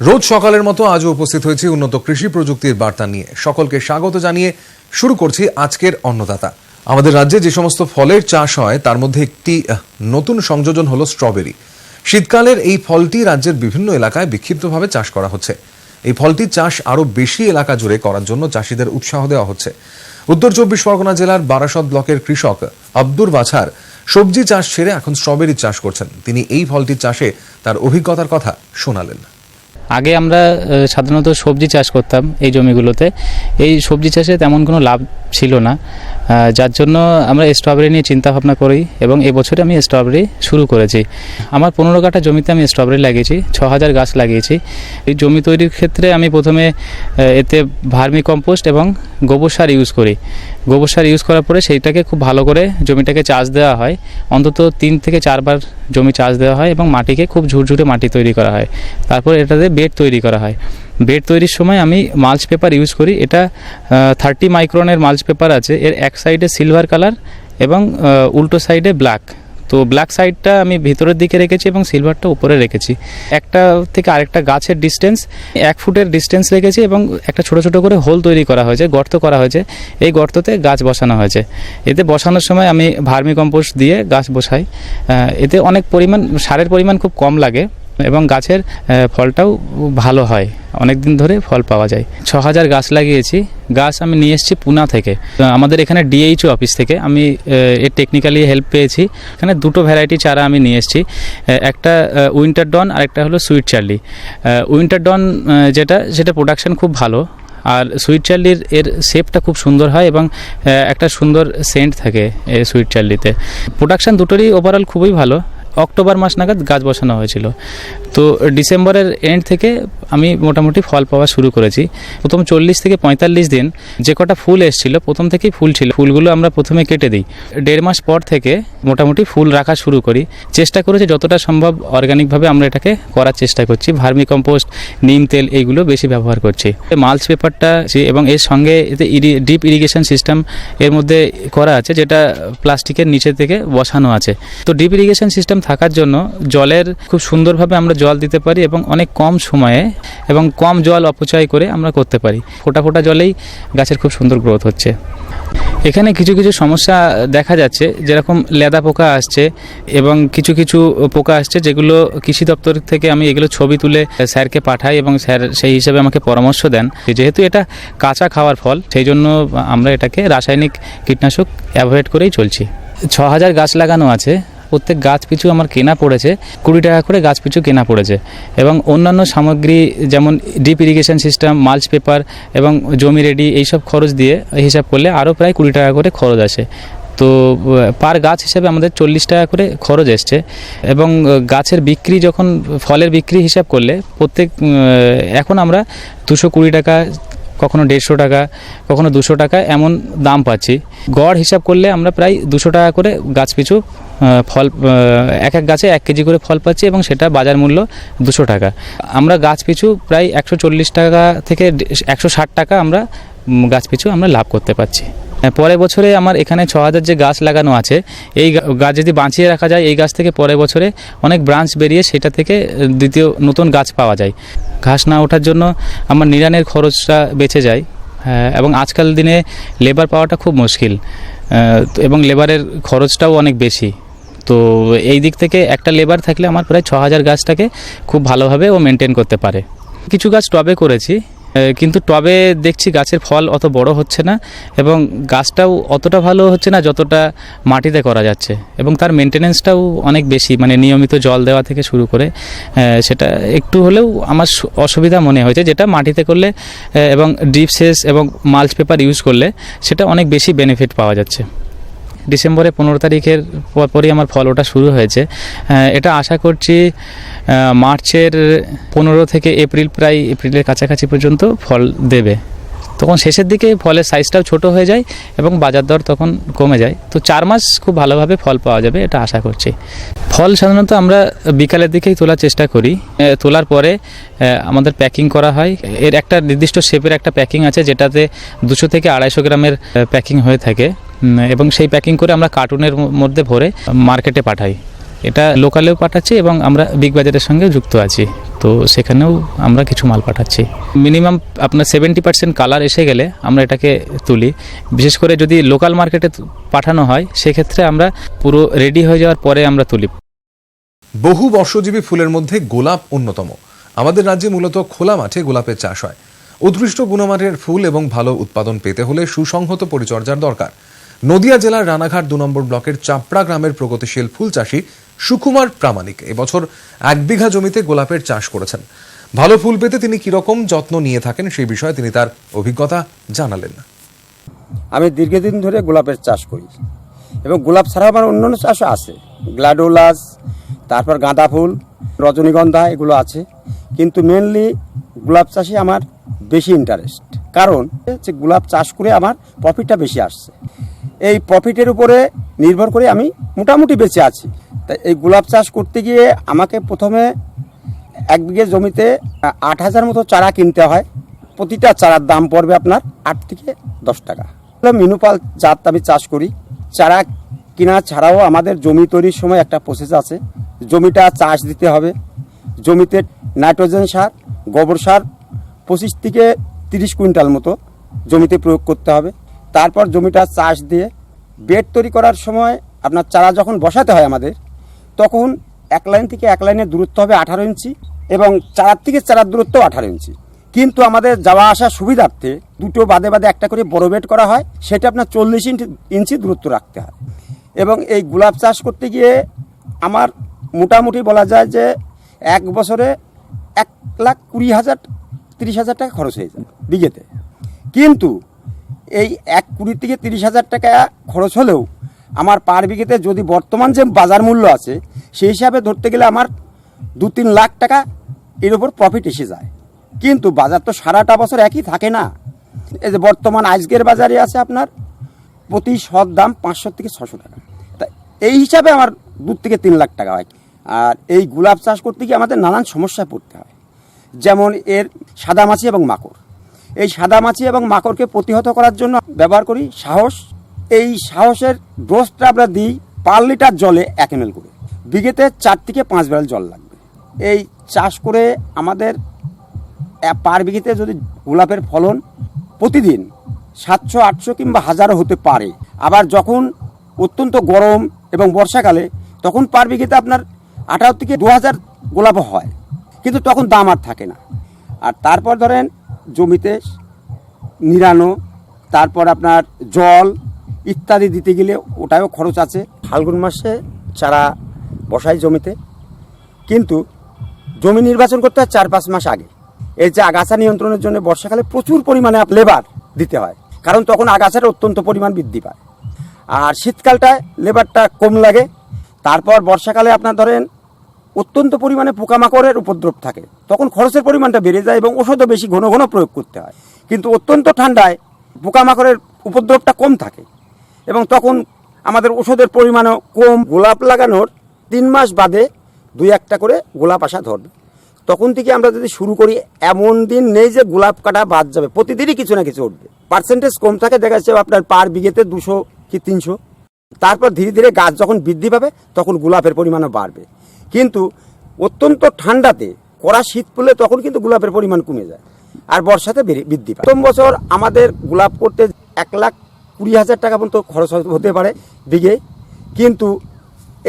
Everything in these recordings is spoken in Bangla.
রোজ সকালের মতো আজও উপস্থিত হয়েছি উন্নত কৃষি প্রযুক্তির বার্তা নিয়ে। সকলকে স্বাগত জানিয়ে শুরু করছি আজকের অন্নদাতা। আমাদের রাজ্যে যে সমস্ত ফলের চাষ হয় তার মধ্যে একটি নতুন সংযোজন হলো স্ট্রবেরি। শীতকালের এই ফলটি রাজ্যের বিভিন্ন এলাকায় বিক্ষিপ্তভাবে চাষ করা হচ্ছে। এই ফলটির চাষ আরও বেশি এলাকা জুড়ে করার জন্য চাষিদের উৎসাহ দেওয়া হচ্ছে। উত্তর 24 পরগনা জেলার বারাসত ব্লকের কৃষক আব্দুর বাছার সবজি চাষ ছেড়ে এখন স্ট্রবেরি চাষ করছেন। তিনি এই ফলটির চাষে তার অভিজ্ঞতার কথা শোনালেন। আগে আমরা সাধারণত সবজি চাষ করতাম এই জমিগুলোতে। এই সবজি চাষে তেমন কোনো লাভ ছিল না, যার জন্য আমরা স্ট্রবেরি নিয়ে চিন্তা ভাবনা করি এবং এবছরে আমি স্ট্রবেরি শুরু করেছি। আমার 15 কাঠা জমিতে আমি স্ট্রবেরি লাগিয়েছি, 6000 গাছ লাগিয়েছি। এই জমি তৈরির ক্ষেত্রে আমি প্রথমে এতে ভার্মি কম্পোস্ট এবং গোবর সার ইউজ করি। গোবর সার ইউজ করার পরে সেইটাকে খুব ভালো করে জমিটাকে চাষ দেওয়া হয়। অন্তত 3 থেকে 4 বার জমি চাষ দেওয়া হয় এবং মাটিকে খুব ঝুরঝুরে মাটি তৈরি করা হয়। তারপর এটাতে বেড তৈরি করা হয়। বেড তৈরির সময় আমি মাল্চ পেপার ইউজ করি। এটা 30 মাইক্রনের মাল্চ পেপার আছে। এর এক সাইডে সিলভার কালার এবং উল্টো সাইডে ব্ল্যাক। তো ব্ল্যাক সাইডটা আমি ভিতরের দিকে রেখেছি এবং সিলভারটা উপরে রেখেছি। একটা থেকে আরেকটা গাছের ডিস্টেন্স 1 ফুটের ডিস্টেন্স রেখেছি এবং একটা ছোট ছোট করে হোল তৈরি করা হয়েছে, গর্ত করা হয়েছে। এই গর্ততে গাছ বসানো হয়েছে। এতে বসানোর সময় আমি ভার্মি কম্পোস্ট দিয়ে গাছ বসাই। এতে অনেক পরিমাণ সারের পরিমাণ খুব কম লাগে এবং গাছের ফলটাও ভালো হয়, অনেক দিন ধরে ফল পাওয়া যায়। 6000 গাছ লাগিয়েছি। গাছ আমি নিয়ে এসেছি পুনা থেকে। আমাদের এখানে ডিএইচও অফিস থেকে আমি এর টেকনিক্যালি হেল্প পেয়েছি। এখানে 2টো ভ্যারাইটি চারা আমি নিয়ে এসেছি। একটা উইন্টার ডন আর একটা হলো সুইট চার্লি। উইন্টার ডন সেটা প্রোডাকশন খুব ভালো, আর সুইট চার্লির এর শেপটা খুব সুন্দর হয় এবং একটা সুন্দর সেন্ট থাকে এই সুইট চার্লিতে। প্রোডাকশন দুটোরই ওভারঅল খুবই ভালো। অক্টোবর মাস নাগাদ গাছ বসানো হয়েছিল। তো ডিসেম্বরের এন্ড থেকে আমি মোটামুটি ফল পাওয়া শুরু করেছি। প্রথম 40 থেকে 45 দিন যে কটা ফুল এসেছিল, প্রথম থেকেই ফুল ছিল। ফুলগুলো আমরা প্রথমে কেটে দিই। 1.5 মাস পর থেকে মোটামুটি ফুল রাখা শুরু করি। চেষ্টা করেছি যতটা সম্ভব অর্গানিকভাবে আমরা এটাকে করার চেষ্টা করছি। ভার্মি কম্পোস্ট, নিম তেল এইগুলো বেশি ব্যবহার করছি। মাল্চ পেপারটা এবং এর সঙ্গে এতে ডিপ ইরিগেশন সিস্টেম এর মধ্যে করা আছে, যেটা প্লাস্টিকের নিচে থেকে বসানো আছে। তো ডিপ ইরিগেশন সিস্টেম থাকার জন্য জলের খুব সুন্দরভাবে আমরা জল দিতে পারি এবং অনেক কম সময়ে এবং কম জল অপচয় করে আমরা করতে পারি। ফোঁটা ফোঁটা জলেই গাছের খুব সুন্দর গ্রোথ হচ্ছে। এখানে কিছু কিছু সমস্যা দেখা যাচ্ছে, যেরকম লেদা পোকা আসছে এবং কিছু কিছু পোকা আসছে, যেগুলো কৃষি দপ্তর থেকে আমি এগুলো ছবি তুলে স্যারকে পাঠাই এবং স্যার সেই হিসেবে আমাকে পরামর্শ দেন। যেহেতু এটা কাঁচা খাওয়ার ফল, সেই জন্য আমরা এটাকে রাসায়নিক কীটনাশক অ্যাভয়েড করেই চলছি। 6000 গাছ লাগানো আছে। প্রত্যেক গাছ পিছু আমার কেনা পড়েছে 20 টাকা করে গাছ পিছু কেনা পড়েছে এবং অন্যান্য সামগ্রী যেমন deep irrigation system, mulch paper এবং জমি রেডি এইসব খরচ দিয়ে হিসাব করলে আরও প্রায় 20 টাকা করে খরচ আসে। তো পার গাছ হিসাবে আমাদের 40 টাকা করে খরচ এসছে এবং গাছের বিক্রি যখন ফলের বিক্রি হিসাব করলে এখন আমরা 220 টাকা, কখনো 150 টাকা, কখনো 200 টাকা এমন দাম পাচ্ছি। গড় হিসাব করলে আমরা প্রায় 200 টাকা করে গাছ পিছু ফল, এক গাছে 1 কেজি করে ফল পাচ্ছি এবং সেটা বাজার মূল্য 200 টাকা। আমরা গাছ পিছু প্রায় 140 টাকা থেকে 160 টাকা আমরা গাছ পিছু আমরা লাভ করতে পারছি। পরের বছরে আমার এখানে 6000 যে গাছ লাগানো আছে, এই গাছ যদি বাঁচিয়ে রাখা যায়, এই গাছ থেকে পরের বছরে অনেক ব্রাঞ্চ বেরিয়ে সেটা থেকে দ্বিতীয় নতুন গাছ পাওয়া যায়। ঘাস না ওঠার জন্য আমার নিড়ানের খরচটা বেঁচে যায় এবং আজকাল দিনে লেবার পাওয়াটা খুব মুশকিল এবং লেবারের খরচটাও অনেক বেশি। তো এই দিক থেকে একটা লেবার থাকলে আমার প্রায় 6000 গাছটাকে খুব ভালোভাবে ও মেনটেন করতে পারে। কিছু গাছ টবে করেছি, কিন্তু টবে দেখছি গাছের ফল অত বড় হচ্ছে না এবং গাছটাও অতটা ভালো হচ্ছে না যতটা মাটিতে করা যাচ্ছে এবং তার মেনটেনেন্সটাও অনেক বেশি, মানে নিয়মিত জল দেওয়া থেকে শুরু করে সেটা একটু হলেও আমার অসুবিধা মনে হয়েছে, যেটা মাটিতে করলে এবং ড্রিপ সেচ এবং মাল্চ পেপার ইউজ করলে সেটা অনেক বেশি বেনিফিট পাওয়া যাচ্ছে। ডিসেম্বরে 15 তারিখের পরই আমার ফল ওঠা শুরু হয়েছে। এটা আশা করছি মার্চের 15 থেকে এপ্রিলের কাছাকাছি পর্যন্ত ফল দেবে। তখন শেষের দিকে ফলের সাইজটাও ছোট হয়ে যায় এবং বাজার দর তখন কমে যায়। তো 4 মাস খুব ভালোভাবে ফল পাওয়া যাবে এটা আশা করছি। ফল সাধারণত আমরা বিকালের দিকেই তোলার চেষ্টা করি। তোলার পরে আমাদের প্যাকিং করা হয়। এর একটা নির্দিষ্ট শেপের একটা প্যাকিং আছে, যেটাতে 200 থেকে 250 গ্রামের প্যাকিং হয়ে থাকে এবং সেই প্যাকিং করে আমরা কার্টুনের মধ্যে ভরে মার্কেটে পাঠাই। এটা লোকালেও পাঠাচ্ছি এবং আমরা বিগ বাজারের সঙ্গে যুক্ত আছি। তো সেখানেও আমরা কিছু মাল পাঠাচ্ছি। মিনিমাম আপনার 70% কালার এসে গেলে আমরা এটাকে তুলি। বিশেষ করে যদি লোকাল মার্কেটে পাঠানো হয় সেক্ষেত্রে আমরা পুরো রেডি হয়ে যাওয়ার পরে আমরা তুলি। বহু বর্ষজীবী ফুলের মধ্যে গোলাপ অন্যতম। আমাদের রাজ্যে মূলত খোলা মাঠে গোলাপের চাষ হয়। উৎকৃষ্ট গুণমানের ফুল এবং ভালো উৎপাদন পেতে হলে সুসংহত পরিচর্যার দরকার। নদিয়া জেলার রানাঘাট 2 নম্বর ব্লকের চাপড়া গ্রামের প্রগতিশীল ফুল চাষী সুকুমার প্রামাণিক এবছর 1 বিঘা জমিতে গোলাপের চাষ করেছেন। ভালো ফুল পেতে তিনি কিরকম যত্ন নিয়ে থাকেন সেই বিষয়ে তিনি তার অভিজ্ঞতা জানালেন। আমি দীর্ঘদিন ধরে গোলাপের চাষ করি এবং গোলাপ ছাড়া আমার অন্যান্য চাষও আছে, গ্ল্যাডোলাস, তারপর গাঁদা ফুল, রজনীগন্ধা, এগুলো আছে। কিন্তু মেনলি গোলাপ চাষে আমার বেশি ইন্টারেস্ট, কারণ হচ্ছে গোলাপ চাষ করে আমার প্রফিটটা বেশি আসছে। এই প্রফিটের উপরে নির্ভর করে আমি মোটামুটি বেঁচে আছি। তাই এই গোলাপ চাষ করতে গিয়ে আমাকে প্রথমে 1 বিঘে জমিতে 8,000 মতো চারা কিনতে হয়। প্রতিটা চারার দাম পড়বে আপনার 8 থেকে 10 টাকা। মিনুপাল জাত আমি চাষ করি। চারা কিনা ছাড়াও আমাদের জমি তৈরির সময় একটা প্রসেস আছে। জমিটা চাষ দিতে হবে, জমিতে নাইট্রোজেন সার, গোবর সার 25 থেকে 30 কুইন্টাল মতো জমিতে প্রয়োগ করতে হবে। তারপর জমিটা চাষ দিয়ে বেড তৈরি করার সময় আপনার চারা যখন বসাতে হয় আমাদের, তখন 1 লাইন থেকে 1 লাইনের দূরত্ব হবে 18 ইঞ্চি এবং চারার থেকে চারার দূরত্ব 18 ইঞ্চি। কিন্তু আমাদের যাওয়া আসার সুবিধার্থে দুটো বাদে বাদে একটা করে বড় বেড করা হয়, সেটা আপনার 40 ইঞ্চি দূরত্ব রাখতে হয়। এবং এই গোলাপ চাষ করতে গিয়ে আমার মোটামুটি বলা যায় যে 1 বছরে 1,20,000 30,000 টাকা খরচ হয়ে যায় বিঘেতে। কিন্তু এই 1,20,000 থেকে 30,000 টাকা খরচ হলেও আমার পার বিঘেতে যদি বর্তমান যে বাজার মূল্য আছে সেই হিসাবে ধরতে গেলে আমার 2-3 লাখ টাকা এর উপর প্রফিট এসে যায়। কিন্তু বাজার তো সারাটা বছর একই থাকে না। এই যে বর্তমান আজকের বাজারে আছে আপনার প্রতি শত দাম 500 থেকে 600 টাকা। তা এই হিসাবে আমার 2 থেকে 3 লাখ টাকা হয়। আর এই গোলাপ চাষ করতে গিয়ে আমাদের নানান সমস্যায় পড়তে হয়, যেমন এর সাদামাছি এবং মাকড়। এই সাদামাছি এবং মাকড়কে প্রতিহত করার জন্য ব্যবহার করি সাহস। এই সাহসের ডোজটা আমরা দিই পার লিটার জলে 1 ml করে। বিঘেতে 4 থেকে 5 ব্যারেল জল লাগবে। এই চাষ করে আমাদের পার বিঘেতে যদি গোলাপের ফলন প্রতিদিন 700-800 কিংবা 1000 হতে পারে। আবার যখন অত্যন্ত গরম এবং বর্ষাকালে তখন পার বিঘেতে আপনার 18 থেকে 2000 গোলাপ হয়, কিন্তু তখন দাম আর থাকে না। আর তারপর ধরেন জমিতে নিড়ানো, তারপর আপনার জল ইত্যাদি দিতে গেলে ওটাও খরচ আছে। ফাল্গুন মাসে চারা বসাই জমিতে, কিন্তু জমি নির্বাচন করতে হয় 4-5 মাস আগে। এই যে আগাছা নিয়ন্ত্রণের জন্য বর্ষাকালে প্রচুর পরিমাণে লেবার দিতে হয়, কারণ তখন আগাছার অত্যন্ত পরিমাণ বৃদ্ধি পায়। আর শীতকালটায় লেবারটা কম লাগে। তারপর বর্ষাকালে আপনার ধরেন অত্যন্ত পরিমাণে পোকামাকড়ের উপদ্রব থাকে, তখন খরচের পরিমাণটা বেড়ে যায় এবং ওষুধও বেশি ঘন ঘন প্রয়োগ করতে হয়। কিন্তু অত্যন্ত ঠান্ডায় পোকামাকড়ের উপদ্রবটা কম থাকে এবং তখন আমাদের ওষুধের পরিমাণও কম। গোলাপ লাগানোর 3 মাস বাদে 2-1টা করে গোলাপ আসা ধরবে। তখন থেকে আমরা যদি শুরু করি, এমন দিন নেই যে গোলাপ কাটা বাদ যাবে, প্রতিদিনই কিছু না কিছু উঠবে। পার্সেন্টেজ কম থাকে, দেখা যাচ্ছে আপনার পার বিঘেতে 200 কি 300। তারপর ধীরে ধীরে গাছ যখন বৃদ্ধি পাবে তখন গোলাপের পরিমাণও বাড়বে। কিন্তু অত্যন্ত ঠান্ডাতে কড়া শীত পড়লে তখন কিন্তু গোলাপের পরিমাণ কমে যায় আর বর্ষাতে বৃদ্ধি পায়। প্রথম বছর আমাদের গোলাপ করতে 1,20,000 টাকা পর্যন্ত খরচ হতে পারে বিঘে, কিন্তু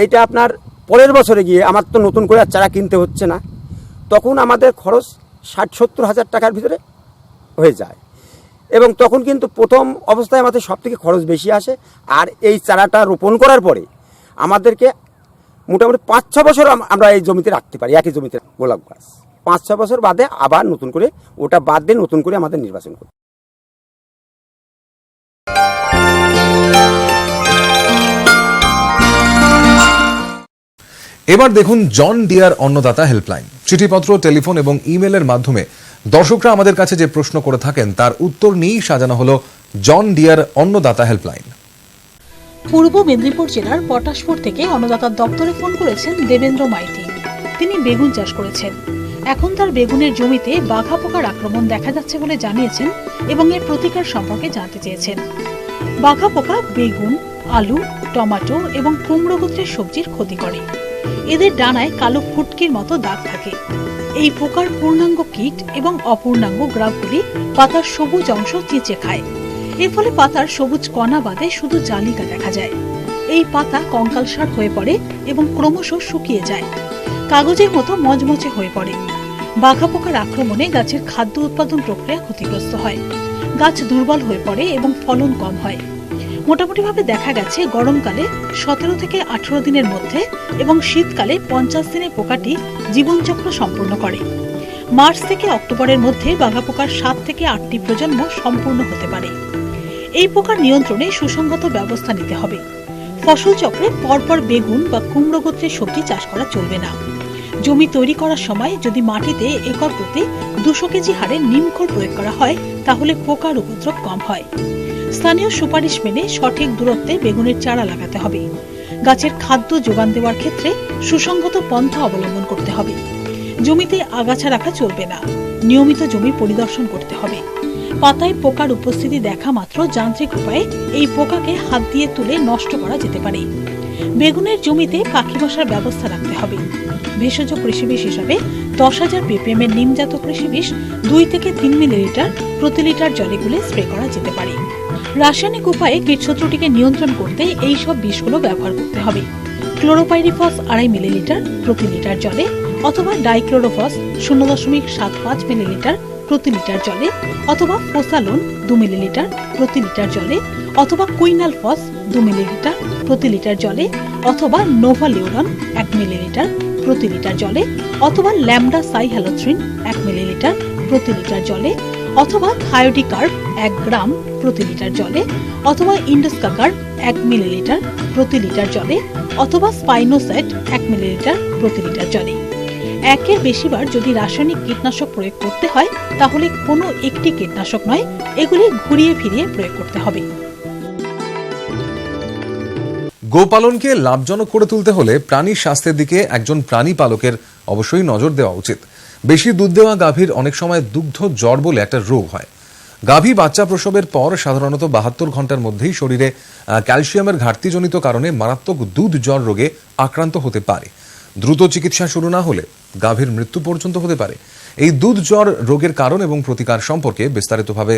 এইটা আপনার পরের বছরে গিয়ে আমার তো নতুন করে আর চারা কিনতে হচ্ছে না, তখন আমাদের খরচ 60-70 হাজার টাকার ভিতরে হয়ে যায়। এবং তখন কিন্তু প্রথম অবস্থায় আমাদের সব থেকে খরচ বেশি আসে। আর এই চারাটা রোপণ করার পরে আমাদেরকে মোটামুটি 5-6 বছর আমরা এই জমিতে রাখতে পারি, একই জমিতে গোলাপ গাছ। 5-6 বছর বাদে আবার নতুন করে ওটা বাদ দিয়ে নতুন করে আমাদের নির্বাচন করতে। এবার দেখুন জন ডিয়ার অন্নদাতা হেল্পলাইন। চিঠিপত্র, টেলিফোন এবং ইমেলের মাধ্যমে দর্শকরা আমাদের কাছে যে প্রশ্ন করে থাকেন তার উত্তর নিয়েই সাজানো হলো জন ডিয়ার অন্নদাতা হেল্পলাইন। পূর্ব মেদিনীপুর জেলার পটাশপুর থেকে অন্নদাতার দপ্তরে ফোন করেছেন দেবেন্দ্র মাইতি। তিনি বেগুন চাষ করেছেন। এখন তার বেগুনের জমিতে বাঘা পোকার আক্রমণ দেখা যাচ্ছে বলে জানিয়েছেন এবং এর প্রতিকার সম্পর্কে জানতে চেয়েছেন। বাঘা পোকা বেগুন, আলু, টমেটো এবং কুমড়ো গোত্রের সবজির ক্ষতি করে। এদের ডানায় কালো ফুটকির মতো দাগ থাকে। এই পোকার পূর্ণাঙ্গ কীট এবং অপূর্ণাঙ্গ গ্রাফগুলি পাতার সবুজ অংশ চেঁচে খায়। এর ফলে পাতার সবুজ কণা বাদে শুধু জালিকা দেখা যায়। এই পাতা কঙ্কালসার হয়ে পড়ে এবং ক্রমশ শুকিয়ে যায়, কাগজের মতো মচমচে হয়ে পড়ে। বাঘা পোকার আক্রমণে গাছের খাদ্য উৎপাদন প্রক্রিয়া ক্ষতিগ্রস্ত হয়, গাছ দুর্বল হয়ে পড়ে এবং ফলন কম হয়। মোটামুটিভাবে দেখা গেছে গরমকালে 17 থেকে 18 দিনের মধ্যে এবং শীতকালে 50 দিনে পোকাটি জীবনচক্র সম্পূর্ণ করে। মার্চ থেকে অক্টোবরের মধ্যে বাঘা পোকার 7 থেকে 8টি প্রজন্ম সম্পূর্ণ হতে পারে। এই পোকার নিয়ন্ত্রণে সুসংগত ব্যবস্থা নিতে হবে। ফসল চক্রে পরপর বেগুন বা কুমড়ো গোত্রের সবজি চাষ করা চলবে না। জমি তৈরি করার সময় যদি মাটিতে একর প্রতি 200 কেজি হারে নিমখোল প্রয়োগ করা হয় তাহলে পোকার উপদ্রব কম হয়। স্থানীয় সুপারিশ মেনে সঠিক দূরত্বে বেগুনের চারা লাগাতে হবে। গাছের খাদ্য যোগান দেওয়ার ক্ষেত্রে সুসংগত পন্থা অবলম্বন করতে হবে। জমিতে আগাছা রাখা চলবে না, নিয়মিত জমি পরিদর্শন করতে হবে। পাতায় পোকার উপস্থিতি দেখা মাত্র যান্ত্রিক উপায়ে এই পোকাকে হাত দিয়ে তুলে নষ্ট করা যেতে পারে। বেগুনের জমিতে পাখি বসার ব্যবস্থা রাখতে হবে। ভেষজ কৃষিবিষ হিসাবে 10,000 ppm এর নিমজাত কৃষিবিষ 2 থেকে 3 মিলিলিটার প্রতি লিটার জলে গুলে স্প্রে করা যেতে পারে। রাসায়নিক উপায়ে কীটশত্রুটিকে নিয়ন্ত্রণ করতে এই সব বিষগুলো ব্যবহার করতে হবে। ক্লোরোপাইরিফস 2.5 মিলিলিটার প্রতি লিটার জলে অথবা ডাইক্লোরোফস 0.75 মিলিলিটার প্রতি লিটার জলে অথবা ফোসালোন 2 মিলিলিটার প্রতি লিটার জলে অথবা কুইনালফস 2 মিলিলিটার প্রতি লিটার জলে অথবা নোভালিউরন 1 মিলিলিটার প্রতি লিটার জলে অথবা ল্যামডা সাইহ্যালোথ্রিন 1 মিলিলিটার প্রতি লিটার জলে অথবা থায়োডিকার্ব 1 গ্রাম প্রতি লিটার জলে অথবা ইন্ডোস্কাকার্ব 1 মিলিলিটার প্রতি লিটার জলে অথবা স্পাইনোসাইট 1 মিলিলিটার প্রতি লিটার জলে। একের বেশিবার যদি রাসায়নিক কীটনাশক প্রয়োগ করতে হয় তাহলে কোনো একটি কীটনাশক নয়, এগুলি ঘুরিয়ে ফিরিয়ে প্রয়োগ করতে হবে। গোপালনকে লাভজনক করে তুলতে হলে প্রাণীর স্বাস্থ্যের দিকে একজন প্রাণী পালকের অবশ্যই নজর দেওয়া উচিত। বেশি দুধ দেওয়া গাভীর অনেক সময় দুগ্ধ জ্বর বলে একটা রোগ হয়। গাভী বাচ্চা প্রসবের পর সাধারণত 72 ঘন্টার মধ্যেই শরীরে ক্যালসিয়ামের ঘাটতিজনিত কারণে মারাত্মক দুধ জ্বর রোগে আক্রান্ত হতে পারে। দ্রুত চিকিৎসা শুরু না হলে গাভীর মৃত্যু পর্যন্ত হতে পারে। এই দুধ জ্বর রোগের কারণ এবং প্রতিকার সম্পর্কে বিস্তারিতভাবে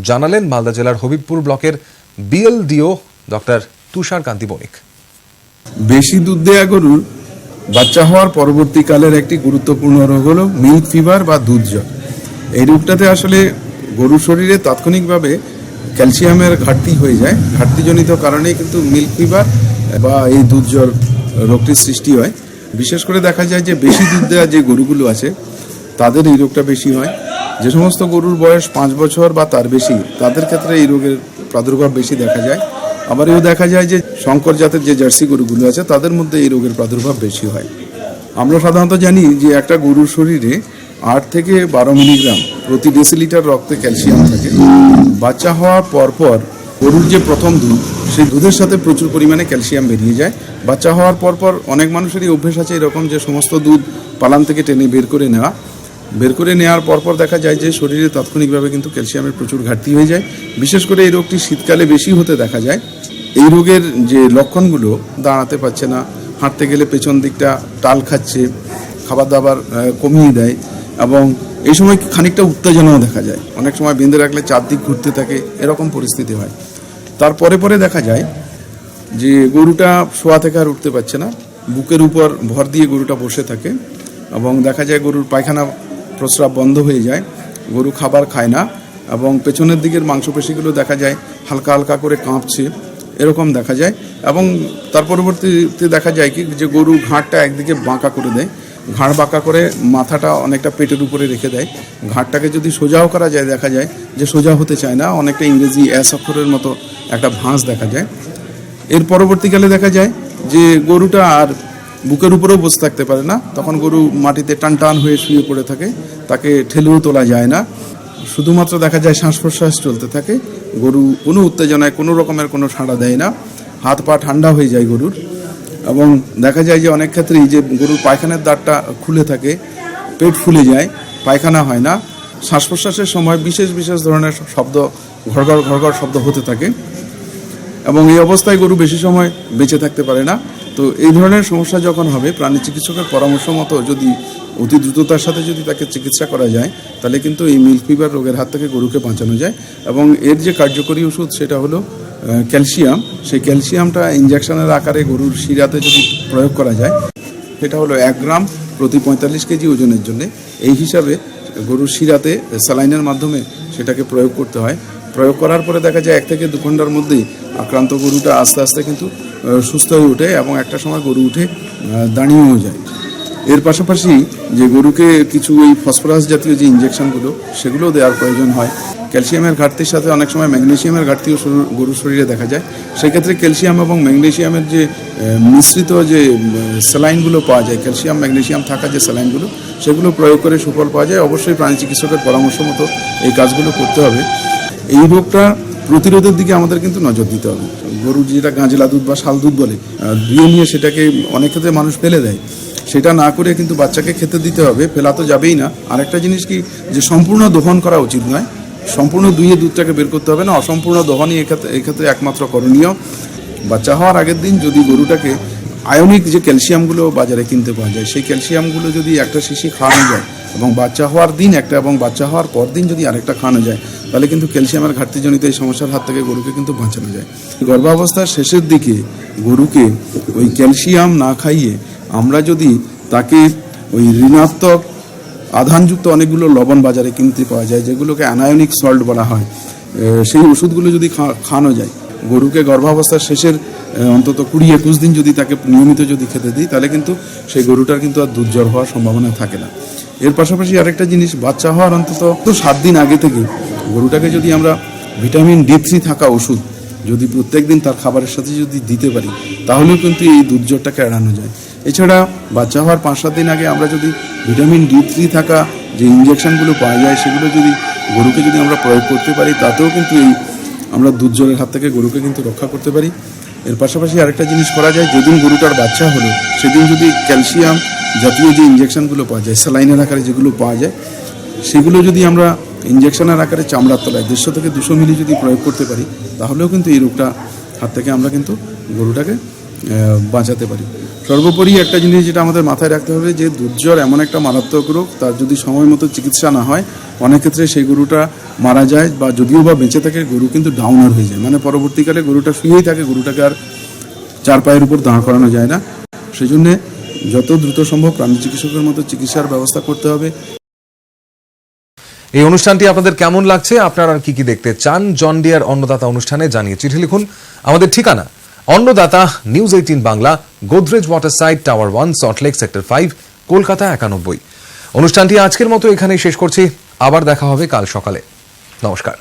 জানালেন মালদা জেলার হবিবপুর ব্লকের বিএলডিও ডক্টর তুষার কান্তি বণিক। বেশি দুধ দেয়া গরুর বাচ্চা হওয়ার পরবর্তীকালের একটি গুরুত্বপূর্ণ রোগ হলো মিল্ক ফিভার বা দুধ জ্বর। এই রোগটাতে আসলে গরুর শরীরে তাৎক্ষণিকভাবে ক্যালসিয়ামের ঘাটতি হয়ে যায়। ঘাটতিজনিত কারণেই কিন্তু মিল্ক ফিভার বা এই দুধ জ্বর রোগটির সৃষ্টি হয়। বিশেষ করে দেখা যায় যে বেশি দুধ দেওয়া যে গরুগুলো আছে তাদের এই রোগটা বেশি হয়। যে সমস্ত গরুর বয়স 5 বছর বা তার বেশি তাদের ক্ষেত্রে এই রোগের প্রাদুর্ভাব বেশি দেখা যায়। আবার এও দেখা যায় যে শঙ্কর জাতের যে জার্সি গরুগুলো আছে তাদের মধ্যে এই রোগের প্রাদুর্ভাব বেশি হয়। আমরা সাধারণত জানি যে একটা গরুর শরীরে 8 থেকে 12 মিলিগ্রাম প্রতি ডেসিলিটার রক্তে ক্যালসিয়াম থাকে। বাচ্চা হওয়ার পরপর গরুর যে প্রথম দুধ সেই দুধের সাথে প্রচুর পরিমাণে ক্যালসিয়াম বেরিয়ে যায়। বাচ্চা হওয়ার পরপর অনেক মানুষেরই অভ্যেস আছে এরকম যে সমস্ত দুধ পালান থেকে টেনে বের করে নেওয়ার পরপর দেখা যায় যে শরীরে তাৎক্ষণিকভাবে কিন্তু ক্যালসিয়ামের প্রচুর ঘাটতি হয়ে যায়। বিশেষ করে এই রোগটি শীতকালে বেশি হতে দেখা যায়। এই রোগের যে লক্ষণগুলো, দাঁড়াতে পারছে না, হাঁটতে গেলে পেছন দিকটা টাল খাচ্ছে, খাবার দাবার কমিয়ে দেয় এবং এই সময় খানিকটা উত্তেজনাও দেখা যায়। অনেক সময় বেঁধে রাখলে চারদিক ঘুরতে থাকে, এরকম পরিস্থিতি হয়। তারপরে পরে দেখা যায় যে গরুটা শোয়া থেকে আর উঠতে পারছে না, বুকের উপর ভর দিয়ে গরুটা বসে থাকে এবং দেখা যায় গরুর পায়খানা প্রস্রাব বন্ধ হয়ে যায়, গরু খাবার খায় না এবং পেছনের দিকের মাংসপেশিগুলো দেখা যায় হালকা হালকা করে কাঁপছে, এরকম দেখা যায়। এবং তার পরবর্তীতে দেখা যায় কি যে গরু ঘাড়টা একদিকে বাঁকা করে দেয়, ঘাড় বাঁকা করে মাথাটা অনেকটা পেটের উপরে রেখে দেয়। ঘাড়টাকে যদি সোজাও করা যায় দেখা যায় যে সোজা হতে চায় না, অনেকটা ইংরেজি এস অক্ষরের মতো একটা ভাঁজ দেখা যায়। এর পরবর্তীকালে দেখা যায় যে গরুটা আর বুকের উপরেও বসে থাকতে পারে না, তখন গরু মাটিতে টান টান হয়ে শুয়ে পড়ে থাকে, তাকে ঠেলেও তোলা যায় না, শুধুমাত্র দেখা যায় শ্বাস প্রশ্বাস চলতে থাকে। গরু কোনো উত্তেজনায় কোনো রকমের কোনো সাড়া দেয় না, হাত পা ঠান্ডা হয়ে যায় গরুর এবং দেখা যায় যে অনেক ক্ষেত্রেই যে গরুর পায়খানার দ্বারটা খুলে থাকে, পেট ফুলে যায়, পায়খানা হয় না, শ্বাস প্রশ্বাসের সময় বিশেষ বিশেষ ধরনের শব্দ ঘড়ঘড় ঘড়ঘড় শব্দ হতে থাকে এবং এই অবস্থায় গরু বেশি সময় বেঁচে থাকতে পারে না। তো এই ধরনের সমস্যা যখন হবে প্রাণী চিকিৎসকের পরামর্শ মতো যদি অতি দ্রুততার সাথে যদি তাকে চিকিৎসা করা যায় তাহলে কিন্তু এই মিল্ক ফিভার রোগের হাত থেকে গরুকে বাঁচানো যায়। এবং এর যে কার্যকরী ওষুধ সেটা হলো ক্যালসিয়াম। সেই ক্যালসিয়ামটা ইঞ্জেকশনের আকারে গরুর শিরাতে যদি প্রয়োগ করা যায়, সেটা হলো 1 গ্রাম প্রতি 45 কেজি ওজনের জন্য। এই হিসাবে গরুর শিরাতে স্যালাইনের মাধ্যমে সেটাকে প্রয়োগ করতে হয়। প্রয়োগ করার পরে দেখা যায় 1 থেকে 2 ঘন্টার মধ্যেই আক্রান্ত গরুটা আস্তে আস্তে কিন্তু সুস্থ হয়ে ওঠে এবং একটা সময় গরু উঠে দাঁড়িয়েও যায়। এর পাশাপাশি যে গরুকে কিছু ওই ফসফরাস জাতীয় যে ইঞ্জেকশনগুলো সেগুলো দেওয়ার প্রয়োজন হয়। ক্যালসিয়ামের ঘাটতির সাথে অনেক সময় ম্যাগনেসিয়ামের ঘাটতিও গরুর শরীরে দেখা যায়। সেক্ষেত্রে ক্যালসিয়াম এবং ম্যাগনেসিয়ামের যে মিশ্রিত যে স্যালাইনগুলো পাওয়া যায়, ক্যালসিয়াম ম্যাগনেসিয়াম থাকা যে স্যালাইনগুলো, সেগুলো প্রয়োগ করে সুফল পাওয়া যায়। অবশ্যই প্রাণী চিকিৎসকের পরামর্শ মতো এই কাজগুলো করতে হবে। এই রোগটা প্রতিরোধের দিকে আমাদের কিন্তু নজর দিতে হবে। গরুর যেটা গাঁজলা দুধ বা শাল দুধ বলে, দুয়ে নিয়ে সেটাকে অনেক ক্ষেত্রে মানুষ ফেলে দেয়। সেটা না করে কিন্তু বাচ্চাকে খেতে দিতে হবে, ফেলা তো যাবেই না। আরেকটা জিনিস কি, যে সম্পূর্ণ দহন করা উচিত নয়, সম্পূর্ণ দুইয়ে দুধটাকে বের করতে হবে না, অসম্পূর্ণ দহনই এক্ষেত্রে একমাত্র করণীয়। বাচ্চা হওয়ার আগের দিন যদি গরুটাকে আয়নিক যে ক্যালসিয়ামগুলো বাজারে কিনতে পাওয়া যায়, সেই ক্যালসিয়ামগুলো যদি একটা শিশি খাওয়ানো যায় এবং বাচ্চা হওয়ার দিন একটা এবং বাচ্চা হওয়ার পর দিন যদি আরেকটা খাওয়ানো যায়, তাহলে কিন্তু ক্যালসিয়ামের ঘাটতিজনিত এই সমস্যার হাত থেকে গরুকে কিন্তু বাঁচানো যায়। গর্ভাবস্থার শেষের দিকে গরুকে ওই ক্যালসিয়াম না খাইয়ে আমরা যদি তাকে ওই ঋণাত্মক আধানযুক্ত অনেকগুলো লবণ বাজারে কিনতে পাওয়া যায়, যেগুলোকে অ্যানায়নিক সল্ট বলা হয়, সেই ওষুধগুলো যদি খাওয়ানো যায় গরুকে গর্ভাবস্থার শেষের অন্তত 20-21 দিন যদি তাকে নিয়মিত যদি খেতে দিই, তাহলে কিন্তু সেই গরুটার কিন্তু আর দুধ জ্বর হওয়ার সম্ভাবনা থাকে না। এর পাশাপাশি আরেকটা জিনিস, বাচ্চা হওয়ার অন্তত 7 দিন আগে থেকে গরুটাকে যদি আমরা ভিটামিন D3 থাকা ওষুধ যদি প্রত্যেক দিন তার খাবারের সাথে যদি দিতে পারি, তাহলেও কিন্তু এই দুধ জ্বরটাকে এড়ানো যায়। এছাড়া বাচ্চা হওয়ার 5-7 দিন আগে আমরা যদি ভিটামিন D3 থাকা যে ইঞ্জেকশনগুলো পাওয়া যায়, সেগুলো যদি গরুকে যদি আমরা প্রয়োগ করতে পারি, তাতেও কিন্তু এই আমরা দুধ জ্বরের হাত থেকে গরুকে কিন্তু রক্ষা করতে পারি। এর পাশাপাশি আরেকটা জিনিস করা যায়, যেদিন গরুটার বাচ্চা হলো সেদিন যদি ক্যালসিয়াম জাতীয় যে ইঞ্জেকশনগুলো পাওয়া যায়, স্যালাইনের আকারে যেগুলো পাওয়া যায়, সেগুলো যদি আমরা ইঞ্জেকশনের আকারে চামড়ার তলায় 150 থেকে 200 মিলি যদি প্রয়োগ করতে পারি, তাহলেও কিন্তু এই রোগটা হাত থেকে আমরা কিন্তু গরুটাকে বাঁচাতে পারি। সর্বোপরি একটা জিনিস যেটা আমাদের মাথায় রাখতে হবে, যে দুধ জ্বর এমন একটা মারাত্মক রোগ, তার যদি সময় মতো চিকিৎসা না হয়, অনেক ক্ষেত্রে সেই গরুটা মারা যায়, বা যদিও বা বেঁচে থাকে গরু কিন্তু ডাউনার হয়ে যায়, মানে পরবর্তীকালে গরুটা শুয়েই থাকে, গরুটাকে আর 4 পায়ের উপর দাঁড় করানো যায় না। সেই জন্যে যত দ্রুত সম্ভব প্রাণী চিকিৎসকের মতো চিকিৎসার ব্যবস্থা করতে হবে। এই অনুষ্ঠানটি আপনাদের কেমন লাগছে, আপনারা কি কি দেখতে চান জন ডিয়ার অন্নদাতা অনুষ্ঠানে জানিয়ে চিঠি লিখুন। আমাদের ঠিকানা Annadata, news 18 Bangla, Godrej water side, tower 1, Salt Lake sector 5, Kolkata 91। অনুষ্ঠানটি আজকের মতো এখানেই শেষ করছি। আবার দেখা হবে কাল সকালে। নমস্কার।